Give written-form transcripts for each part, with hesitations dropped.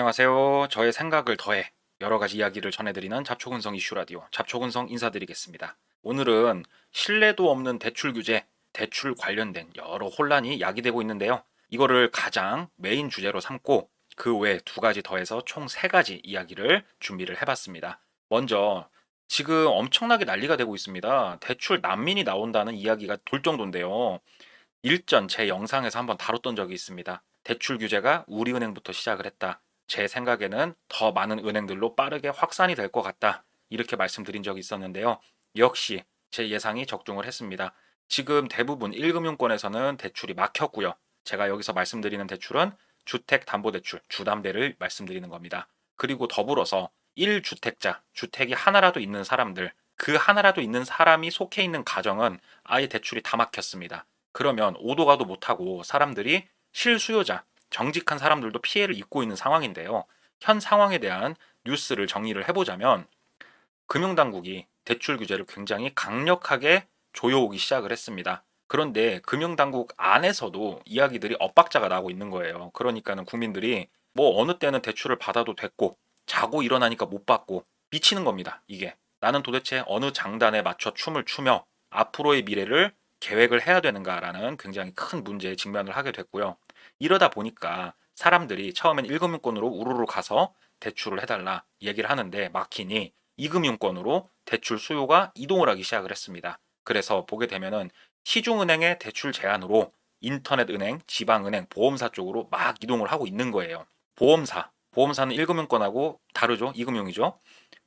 안녕하세요. 저의 생각을 더해 여러 가지 이야기를 전해드리는 잡초근성 이슈 라디오 잡초근성 인사드리겠습니다. 오늘은 신뢰도 없는 대출 규제, 대출 관련된 여러 혼란이 야기되고 있는데요. 이거를 가장 메인 주제로 삼고 그 외 두 가지 더해서 총 세 가지 이야기를 준비를 해봤습니다. 먼저 지금 엄청나게 난리가 되고 있습니다. 대출 난민이 나온다는 이야기가 돌 정도인데요. 일전 제 영상에서 한번 다뤘던 적이 있습니다. 대출 규제가 우리은행부터 시작을 했다. 제 생각에는 더 많은 은행들로 빠르게 확산이 될 것 같다. 이렇게 말씀드린 적이 있었는데요. 역시 제 예상이 적중을 했습니다. 지금 대부분 1금융권에서는 대출이 막혔고요. 제가 여기서 말씀드리는 대출은 주택담보대출, 주담대를 말씀드리는 겁니다. 그리고 더불어서 1주택자, 주택이 하나라도 있는 사람들, 그 하나라도 있는 사람이 속해 있는 가정은 아예 대출이 다 막혔습니다. 그러면 오도 가도 못하고 사람들이 실수요자, 정직한 사람들도 피해를 입고 있는 상황인데요. 현 상황에 대한 뉴스를 정리를 해보자면 금융당국이 대출 규제를 굉장히 강력하게 조여오기 시작을 했습니다. 그런데 금융당국 안에서도 이야기들이 엇박자가 나고 있는 거예요. 그러니까는 국민들이 뭐 어느 때는 대출을 받아도 됐고 자고 일어나니까 못 받고 미치는 겁니다. 이게 나는 도대체 어느 장단에 맞춰 춤을 추며 앞으로의 미래를 계획을 해야 되는가라는 굉장히 큰 문제에 직면을 하게 됐고요. 이러다 보니까 사람들이 처음엔 1금융권으로 우르르 가서 대출을 해달라 얘기를 하는데 막히니 2금융권으로 대출 수요가 이동을 하기 시작을 했습니다. 그래서 보게 되면은 시중은행의 대출 제한으로 인터넷은행, 지방은행, 보험사 쪽으로 막 이동을 하고 있는 거예요. 보험사는 1금융권하고 다르죠. 2금융이죠.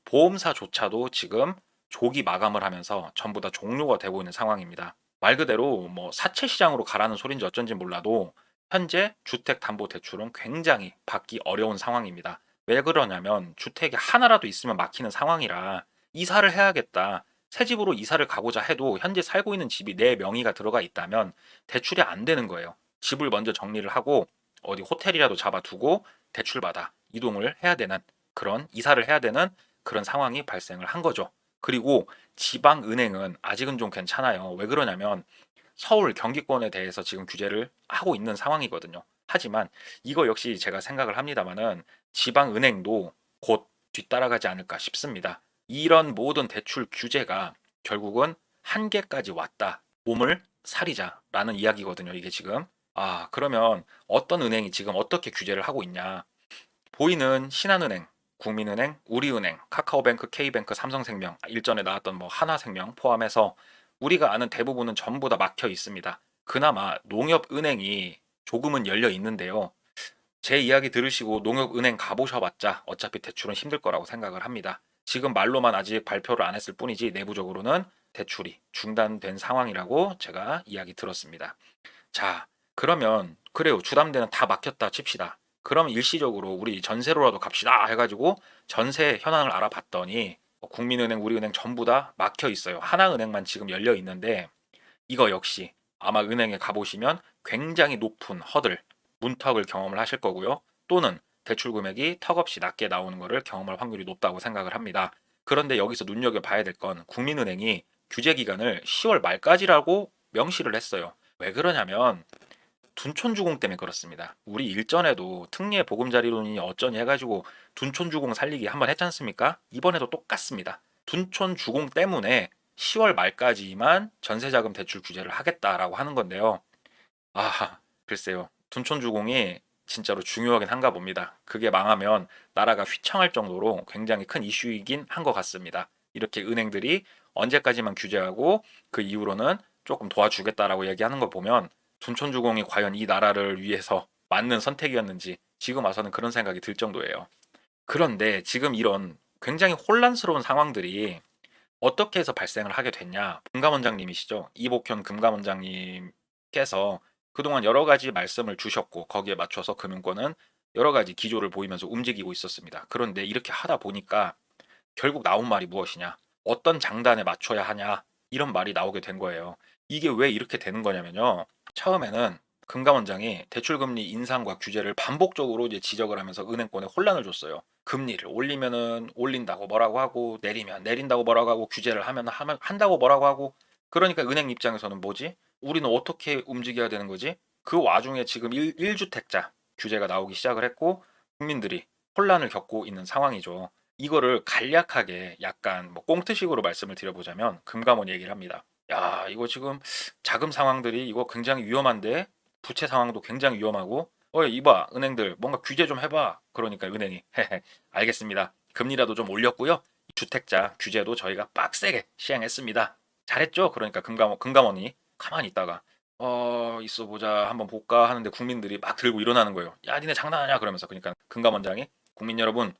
보험사조차도 지금 조기 마감을 하면서 전부 다 종료가 되고 있는 상황입니다. 말 그대로 뭐 사채 시장으로 가라는 소린지 어쩐지 몰라도 현재 주택담보대출은 굉장히 받기 어려운 상황입니다. 왜 그러냐면 주택이 하나라도 있으면 막히는 상황이라 이사를 해야겠다. 새 집으로 이사를 가고자 해도 현재 살고 있는 집이 내 명의가 들어가 있다면 대출이 안 되는 거예요. 집을 먼저 정리를 하고 어디 호텔이라도 잡아두고 대출받아 이동을 해야 되는 그런 이사를 해야 되는 그런 상황이 발생을 한 거죠. 그리고 지방은행은 아직은 좀 괜찮아요. 왜 그러냐면 서울 경기권에 대해서 지금 규제를 하고 있는 상황이거든요. 하지만 이거 역시 제가 생각을 합니다만은 지방은행도 곧 뒤따라가지 않을까 싶습니다. 이런 모든 대출 규제가 결국은 한계까지 왔다. 몸을 사리자라는 이야기거든요. 이게 지금. 그러면 어떤 은행이 지금 어떻게 규제를 하고 있냐? 보이는 신한은행, 국민은행, 우리은행, 카카오뱅크, K뱅크, 삼성생명, 일전에 나왔던 뭐 하나생명 포함해서 우리가 아는 대부분은 전부 다 막혀 있습니다. 그나마 농협은행이 조금은 열려 있는데요. 제 이야기 들으시고 농협은행 가보셔봤자 어차피 대출은 힘들 거라고 생각을 합니다. 지금 말로만 아직 발표를 안 했을 뿐이지 내부적으로는 대출이 중단된 상황이라고 제가 이야기 들었습니다. 자, 그러면 그래요. 주담대는 다 막혔다 칩시다. 그럼 일시적으로 우리 전세로라도 갑시다 해가지고 전세 현황을 알아봤더니 국민은행, 우리은행 전부 다 막혀 있어요. 하나은행만 지금 열려 있는데 이거 역시 아마 은행에 가보시면 굉장히 높은 허들, 문턱을 경험을 하실 거고요. 또는 대출 금액이 턱없이 낮게 나오는 것을 경험할 확률이 높다고 생각을 합니다. 그런데 여기서 눈여겨봐야 될 건 국민은행이 규제 기간을 10월 말까지라고 명시를 했어요. 왜 그러냐면 둔촌주공 때문에 그렇습니다. 우리 일전에도 특례 보금자리론이 어쩌니 해가지고 둔촌주공 살리기 한번 했지 않습니까? 이번에도 똑같습니다. 둔촌주공 때문에 10월 말까지만 전세자금 대출 규제를 하겠다라고 하는 건데요. 글쎄요. 둔촌주공이 진짜로 중요하긴 한가 봅니다. 그게 망하면 나라가 휘청할 정도로 굉장히 큰 이슈이긴 한 것 같습니다. 이렇게 은행들이 언제까지만 규제하고 그 이후로는 조금 도와주겠다라고 얘기하는 거 보면 둔촌주공이 과연 이 나라를 위해서 맞는 선택이었는지 지금 와서는 그런 생각이 들 정도예요. 그런데 지금 이런 굉장히 혼란스러운 상황들이 어떻게 해서 발생을 하게 됐냐? 금감원장님이시죠. 이복현 금감원장님께서 그동안 여러 가지 말씀을 주셨고 거기에 맞춰서 금융권은 여러 가지 기조를 보이면서 움직이고 있었습니다. 그런데 이렇게 하다 보니까 결국 나온 말이 무엇이냐? 어떤 장단에 맞춰야 하냐? 이런 말이 나오게 된 거예요. 이게 왜 이렇게 되는 거냐면요. 처음에는 금감원장이 대출금리 인상과 규제를 반복적으로 이제 지적을 하면서 은행권에 혼란을 줬어요. 금리를 올리면은 올린다고 뭐라고 하고 내리면 내린다고 뭐라고 하고 규제를 하면 한다고 뭐라고 하고 그러니까 은행 입장에서는 뭐지? 우리는 어떻게 움직여야 되는 거지? 그 와중에 지금 1주택자 규제가 나오기 시작을 했고 국민들이 혼란을 겪고 있는 상황이죠. 이거를 간략하게 약간 뭐 꽁트식으로 말씀을 드려보자면 금감원이 얘기를 합니다. 야, 이거 지금 자금 상황들이 이거 굉장히 위험한데 부채 상황도 굉장히 위험하고 이봐 은행들 뭔가 규제 좀 해봐. 그러니까 은행이 알겠습니다. 금리라도 좀 올렸고요. 주택자 규제도 저희가 빡세게 시행했습니다. 잘했죠? 그러니까 금감원이 가만히 있다가 있어 보자 한번 볼까 하는데 국민들이 막 들고 일어나는 거예요. 야 니네 장난하냐 그러면서. 그러니까 금감원장이 국민 여러분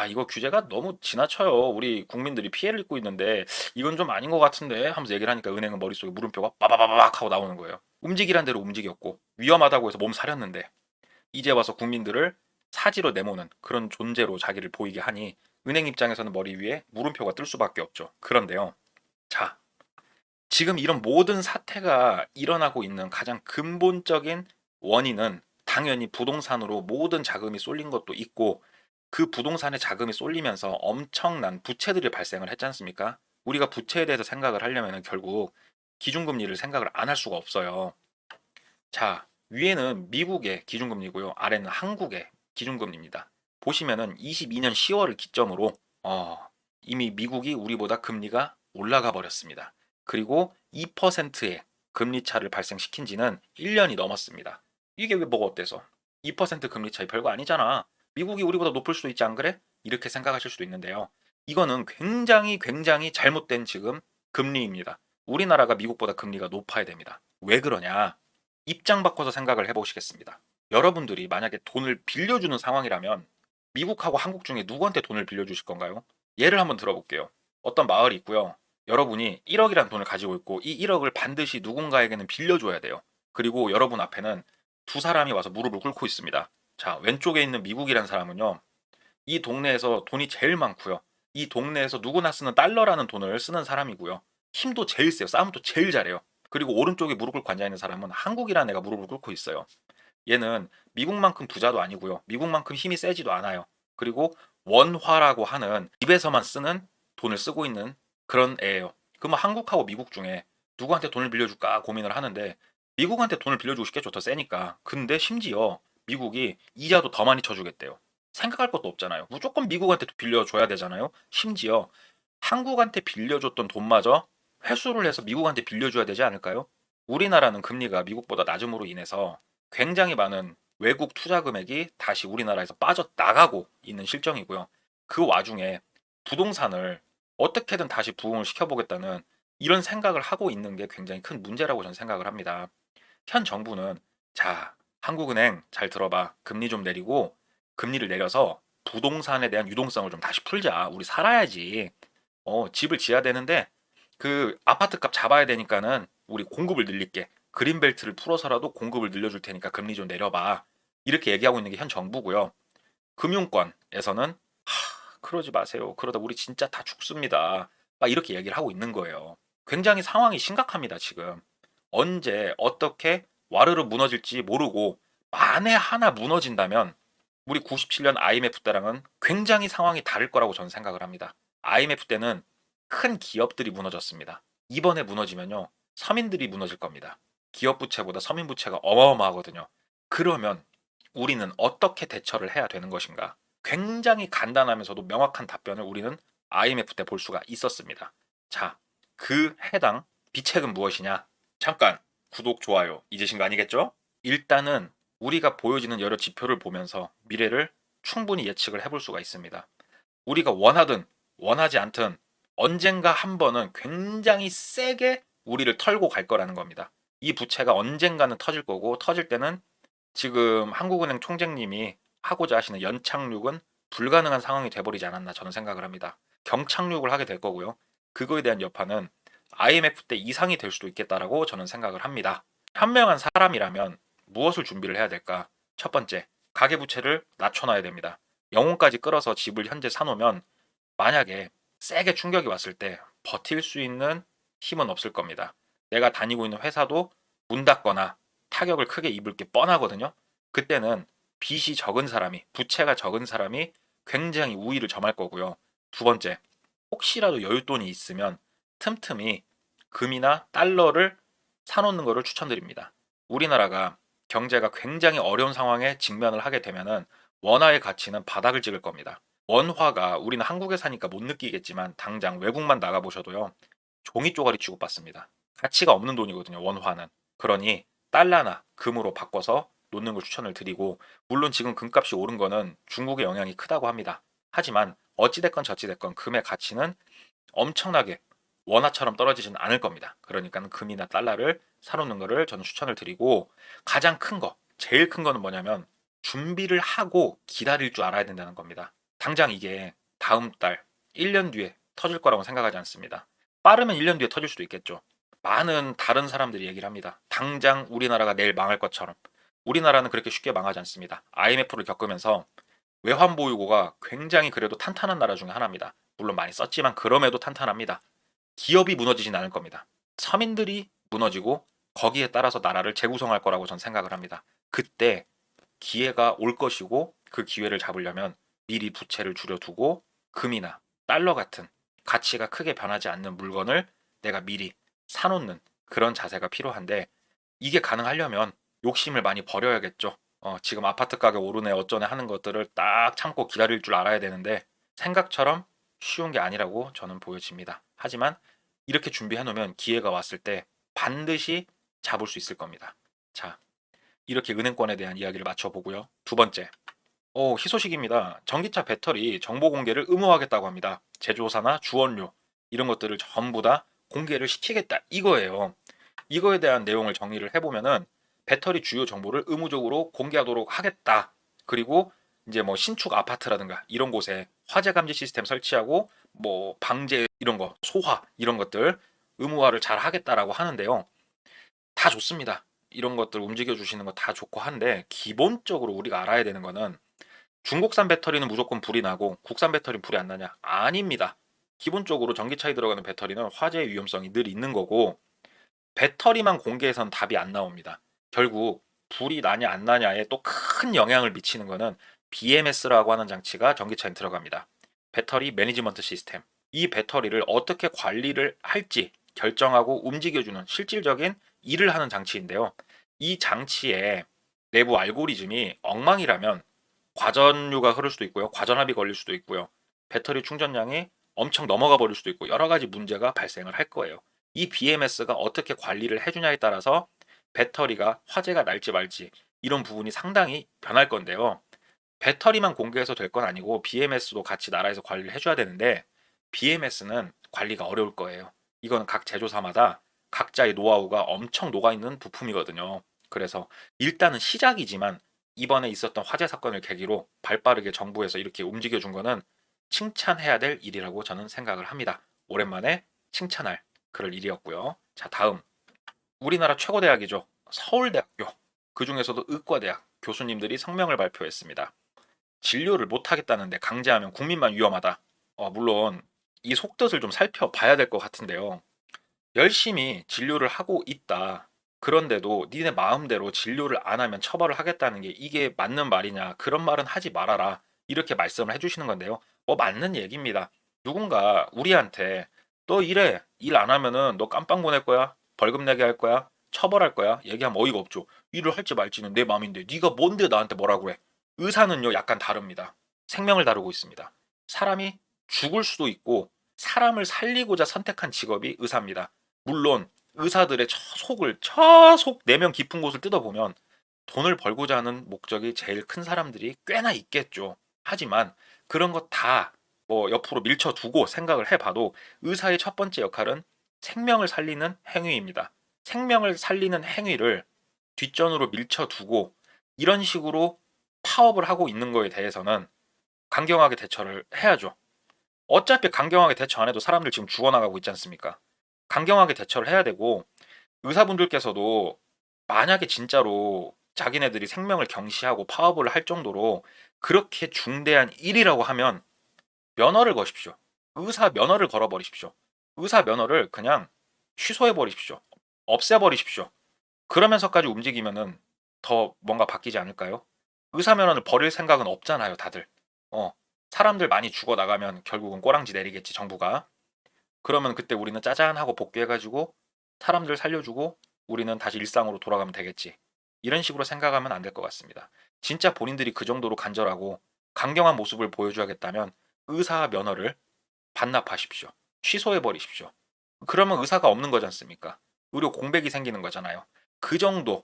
이거 규제가 너무 지나쳐요. 우리 국민들이 피해를 입고 있는데 이건 좀 아닌 것 같은데 하면서 얘기를 하니까 은행은 머릿속에 물음표가 빠바바박 하고 나오는 거예요. 움직이란 대로 움직였고 위험하다고 해서 몸 사렸는데 이제 와서 국민들을 사지로 내모는 그런 존재로 자기를 보이게 하니 은행 입장에서는 머리 위에 물음표가 뜰 수밖에 없죠. 그런데요. 자, 지금 이런 모든 사태가 일어나고 있는 가장 근본적인 원인은 당연히 부동산으로 모든 자금이 쏠린 것도 있고 그 부동산에 자금이 쏠리면서 엄청난 부채들이 발생을 했지 않습니까? 우리가 부채에 대해서 생각을 하려면 결국 기준금리를 생각을 안 할 수가 없어요. 자, 위에는 미국의 기준금리고요. 아래는 한국의 기준금리입니다. 보시면은 22년 10월을 기점으로 이미 미국이 우리보다 금리가 올라가 버렸습니다. 그리고 2%의 금리 차를 발생시킨 지는 1년이 넘었습니다. 이게 왜 뭐가 어때서? 2% 금리 차이 별거 아니잖아. 미국이 우리보다 높을 수도 있지 안 그래? 이렇게 생각하실 수도 있는데요. 이거는 굉장히 굉장히 잘못된 지금 금리입니다. 우리나라가 미국보다 금리가 높아야 됩니다. 왜 그러냐? 입장 바꿔서 생각을 해보시겠습니다. 여러분들이 만약에 돈을 빌려주는 상황이라면 미국하고 한국 중에 누구한테 돈을 빌려주실 건가요? 예를 한번 들어볼게요. 어떤 마을이 있고요. 여러분이 1억이라는 돈을 가지고 있고 이 1억을 반드시 누군가에게는 빌려줘야 돼요. 그리고 여러분 앞에는 두 사람이 와서 무릎을 꿇고 있습니다. 자, 왼쪽에 있는 미국이라는 사람은요. 이 동네에서 돈이 제일 많고요. 이 동네에서 누구나 쓰는 달러라는 돈을 쓰는 사람이고요. 힘도 제일 세요. 싸움도 제일 잘해요. 그리고 오른쪽에 무릎을 꿇고 앉아있는 사람은 한국이라는 애가 무릎을 꿇고 있어요. 얘는 미국만큼 부자도 아니고요. 미국만큼 힘이 세지도 않아요. 그리고 원화라고 하는 집에서만 쓰는 돈을 쓰고 있는 그런 애예요. 그러면 한국하고 미국 중에 누구한테 돈을 빌려줄까 고민을 하는데 미국한테 돈을 빌려주고 싶겠죠. 더 세니까. 근데 심지어 미국이 이자도 더 많이 쳐주겠대요. 생각할 것도 없잖아요. 무조건 미국한테 빌려줘야 되잖아요. 심지어 한국한테 빌려줬던 돈마저 회수를 해서 미국한테 빌려줘야 되지 않을까요? 우리나라는 금리가 미국보다 낮음으로 인해서 굉장히 많은 외국 투자 금액이 다시 우리나라에서 빠져나가고 있는 실정이고요. 그 와중에 부동산을 어떻게든 다시 부흥을 시켜보겠다는 이런 생각을 하고 있는 게 굉장히 큰 문제라고 저는 생각을 합니다. 현 정부는 자, 한국은행 잘 들어봐. 금리 좀 내리고 금리를 내려서 부동산에 대한 유동성을 좀 다시 풀자. 우리 살아야지. 집을 지어야 되는데 그 아파트 값 잡아야 되니까는 우리 공급을 늘릴게. 그린벨트를 풀어서라도 공급을 늘려줄 테니까 금리 좀 내려봐. 이렇게 얘기하고 있는 게 현 정부고요. 금융권에서는 그러지 마세요. 그러다 우리 진짜 다 죽습니다. 막 이렇게 얘기를 하고 있는 거예요. 굉장히 상황이 심각합니다, 지금. 언제 어떻게 와르르 무너질지 모르고 만에 하나 무너진다면 우리 97년 IMF 때랑은 굉장히 상황이 다를 거라고 저는 생각을 합니다. IMF 때는 큰 기업들이 무너졌습니다. 이번에 무너지면요. 서민들이 무너질 겁니다. 기업 부채보다 서민 부채가 어마어마하거든요. 그러면 우리는 어떻게 대처를 해야 되는 것인가? 굉장히 간단하면서도 명확한 답변을 우리는 IMF 때 볼 수가 있었습니다. 자, 그 해당 비책은 무엇이냐? 잠깐 구독, 좋아요 잊으신 거 아니겠죠? 일단은 우리가 보여지는 여러 지표를 보면서 미래를 충분히 예측을 해볼 수가 있습니다. 우리가 원하든 원하지 않든 언젠가 한 번은 굉장히 세게 우리를 털고 갈 거라는 겁니다. 이 부채가 언젠가는 터질 거고 터질 때는 지금 한국은행 총재님이 하고자 하시는 연착륙은 불가능한 상황이 돼버리지 않았나 저는 생각을 합니다. 경착륙을 하게 될 거고요. 그거에 대한 여파는 IMF 때 이상이 될 수도 있겠다라고 저는 생각을 합니다. 현명한 사람이라면 무엇을 준비를 해야 될까? 첫 번째, 가계부채를 낮춰놔야 됩니다. 영혼까지 끌어서 집을 현재 사놓으면 만약에 세게 충격이 왔을 때 버틸 수 있는 힘은 없을 겁니다. 내가 다니고 있는 회사도 문 닫거나 타격을 크게 입을 게 뻔하거든요. 그때는 빚이 적은 사람이, 부채가 적은 사람이 굉장히 우위를 점할 거고요. 두 번째, 혹시라도 여윳돈이 있으면 틈틈이 금이나 달러를 사놓는 것을 추천드립니다. 우리나라가 경제가 굉장히 어려운 상황에 직면을 하게 되면은 원화의 가치는 바닥을 찍을 겁니다. 원화가 우리는 한국에 사니까 못 느끼겠지만 당장 외국만 나가보셔도요. 종이 쪼가리 취급받습니다. 가치가 없는 돈이거든요, 원화는. 그러니 달러나 금으로 바꿔서 놓는 걸 추천을 드리고, 물론 지금 금값이 오른 거는 중국의 영향이 크다고 합니다. 하지만 어찌됐건 저찌됐건 금의 가치는 엄청나게 원화처럼 떨어지지는 않을 겁니다. 그러니까 금이나 달러를 사놓는 거를 저는 추천을 드리고, 가장 큰 거, 제일 큰 거는 뭐냐면 준비를 하고 기다릴 줄 알아야 된다는 겁니다. 당장 이게 다음 달, 1년 뒤에 터질 거라고 생각하지 않습니다. 빠르면 1년 뒤에 터질 수도 있겠죠. 많은 다른 사람들이 얘기를 합니다. 당장 우리나라가 내일 망할 것처럼. 우리나라는 그렇게 쉽게 망하지 않습니다. IMF를 겪으면서 외환 보유고가 굉장히 그래도 탄탄한 나라 중에 하나입니다. 물론 많이 썼지만 그럼에도 탄탄합니다. 기업이 무너지진 않을 겁니다. 서민들이 무너지고 거기에 따라서 나라를 재구성할 거라고 전 생각을 합니다. 그때 기회가 올 것이고, 그 기회를 잡으려면 미리 부채를 줄여두고 금이나 달러 같은 가치가 크게 변하지 않는 물건을 내가 미리 사놓는 그런 자세가 필요한데, 이게 가능하려면 욕심을 많이 버려야겠죠. 지금 아파트 가격 오르네 어쩌네 하는 것들을 딱 참고 기다릴 줄 알아야 되는데, 생각처럼 쉬운 게 아니라고 저는 보여집니다. 하지만 이렇게 준비해 놓으면 기회가 왔을 때 반드시 잡을 수 있을 겁니다. 자, 이렇게 은행권에 대한 이야기를 마쳐보고요. 두 번째, 희소식입니다. 전기차 배터리 정보 공개를 의무화하겠다고 합니다. 제조사나 주원료 이런 것들을 전부 다 공개를 시키겠다 이거예요. 이거에 대한 내용을 정리를 해보면은 배터리 주요 정보를 의무적으로 공개하도록 하겠다. 그리고 이제 뭐 신축 아파트라든가 이런 곳에 화재 감지 시스템 설치하고 뭐 방제 이런 거, 소화 이런 것들 의무화를 잘 하겠다라고 하는데요. 다 좋습니다. 이런 것들 움직여 주시는 거 다 좋고 한데, 기본적으로 우리가 알아야 되는 거는 중국산 배터리는 무조건 불이 나고 국산 배터리는 불이 안 나냐? 아닙니다. 기본적으로 전기차에 들어가는 배터리는 화재의 위험성이 늘 있는 거고, 배터리만 공개해서는 답이 안 나옵니다. 결국 불이 나냐 안 나냐에 또 큰 영향을 미치는 거는 BMS라고 하는 장치가 전기차에 들어갑니다. 배터리 매니지먼트 시스템. 이 배터리를 어떻게 관리를 할지 결정하고 움직여주는 실질적인 일을 하는 장치인데요. 이 장치의 내부 알고리즘이 엉망이라면 과전류가 흐를 수도 있고요. 과전압이 걸릴 수도 있고요. 배터리 충전량이 엄청 넘어가 버릴 수도 있고, 여러 가지 문제가 발생을 할 거예요. 이 BMS가 어떻게 관리를 해주냐에 따라서 배터리가 화재가 날지 말지 이런 부분이 상당히 변할 건데요. 배터리만 공개해서 될 건 아니고 BMS도 같이 나라에서 관리를 해줘야 되는데, BMS는 관리가 어려울 거예요. 이거는 각 제조사마다 각자의 노하우가 엄청 녹아있는 부품이거든요. 그래서 일단은 시작이지만 이번에 있었던 화재 사건을 계기로 발빠르게 정부에서 이렇게 움직여준 거는 칭찬해야 될 일이라고 저는 생각을 합니다. 오랜만에 칭찬할 그럴 일이었고요. 자, 다음. 우리나라 최고 대학이죠. 서울대학교. 그 중에서도 의과대학 교수님들이 성명을 발표했습니다. 진료를 못하겠다는데 강제하면 국민만 위험하다. 물론 이 속뜻을 좀 살펴봐야 될 것 같은데요. 열심히 진료를 하고 있다. 그런데도 니네 마음대로 진료를 안 하면 처벌을 하겠다는 게 이게 맞는 말이냐? 그런 말은 하지 말아라. 이렇게 말씀을 해주시는 건데요. 맞는 얘기입니다. 누군가 우리한테 너 이래, 일 안 하면은 너 깜빵 보낼 거야? 벌금 내게 할 거야? 처벌할 거야? 얘기하면 어이가 없죠. 일을 할지 말지는 내 마음인데 네가 뭔데 나한테 뭐라고 해? 의사는요, 약간 다릅니다. 생명을 다루고 있습니다. 사람이 죽을 수도 있고 사람을 살리고자 선택한 직업이 의사입니다. 물론 의사들의 저 속 내면 깊은 곳을 뜯어보면 돈을 벌고자 하는 목적이 제일 큰 사람들이 꽤나 있겠죠. 하지만 그런 거 다 뭐 옆으로 밀쳐두고 생각을 해봐도 의사의 첫 번째 역할은 생명을 살리는 행위입니다. 생명을 살리는 행위를 뒷전으로 밀쳐두고 이런 식으로 파업을 하고 있는 거에 대해서는 강경하게 대처를 해야죠. 어차피 강경하게 대처 안 해도 사람들 지금 죽어나가고 있지 않습니까? 강경하게 대처를 해야 되고, 의사분들께서도 만약에 진짜로 자기네들이 생명을 경시하고 파업을 할 정도로 그렇게 중대한 일이라고 하면 면허를 거십시오. 의사 면허를 걸어버리십시오. 의사 면허를 그냥 취소해버리십시오. 없애버리십시오. 그러면서까지 움직이면은 더 뭔가 바뀌지 않을까요? 의사 면허를 버릴 생각은 없잖아요, 다들. 어, 사람들 많이 죽어나가면 결국은 꼬랑지 내리겠지, 정부가. 그러면 그때 우리는 짜잔하고 복귀해가지고 사람들 살려주고 우리는 다시 일상으로 돌아가면 되겠지. 이런 식으로 생각하면 안 될 것 같습니다. 진짜 본인들이 그 정도로 간절하고 강경한 모습을 보여줘야겠다면 의사 면허를 반납하십시오. 취소해 버리십시오. 그러면 의사가 없는 거지 않습니까? 의료 공백이 생기는 거잖아요. 그 정도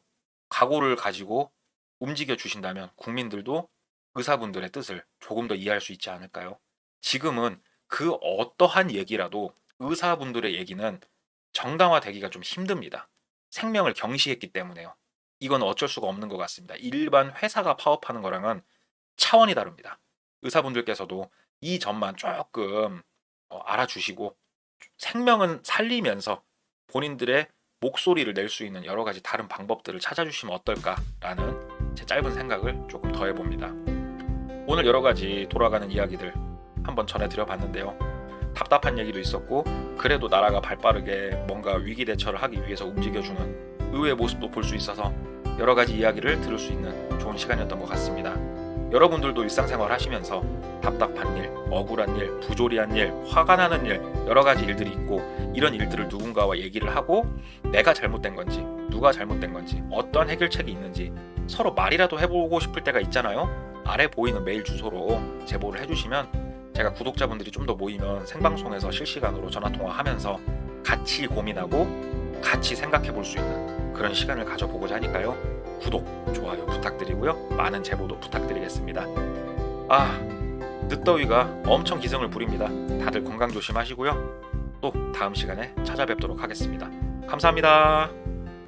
각오를 가지고 움직여 주신다면 국민들도 의사분들의 뜻을 조금 더 이해할 수 있지 않을까요? 지금은 그 어떠한 얘기라도 의사분들의 얘기는 정당화되기가 좀 힘듭니다. 생명을 경시했기 때문에요. 이건 어쩔 수가 없는 것 같습니다. 일반 회사가 파업하는 거랑은 차원이 다릅니다. 의사분들께서도 이 점만 조금 알아주시고 생명은 살리면서 본인들의 목소리를 낼 수 있는 여러 가지 다른 방법들을 찾아주시면 어떨까라는 제 짧은 생각을 조금 더 해봅니다. 오늘 여러 가지 돌아가는 이야기들 한번 전해드려 봤는데요. 답답한 얘기도 있었고 그래도 나라가 발빠르게 뭔가 위기 대처를 하기 위해서 움직여주는 의외의 모습도 볼 수 있어서 여러 가지 이야기를 들을 수 있는 좋은 시간이었던 것 같습니다. 여러분들도 일상생활 하시면서 답답한 일, 억울한 일, 부조리한 일, 화가 나는 일, 여러 가지 일들이 있고 이런 일들을 누군가와 얘기를 하고 내가 잘못된 건지, 누가 잘못된 건지, 어떤 해결책이 있는지 서로 말이라도 해보고 싶을 때가 있잖아요. 아래 보이는 메일 주소로 제보를 해주시면 제가 구독자분들이 좀 더 모이면 생방송에서 실시간으로 전화통화하면서 같이 고민하고 같이 생각해 볼 수 있는 그런 시간을 가져보고자 하니까요. 구독, 좋아요 부탁드리고요. 많은 제보도 부탁드리겠습니다. 늦더위가 엄청 기승을 부립니다. 다들 건강 조심하시고요. 또 다음 시간에 찾아뵙도록 하겠습니다. 감사합니다.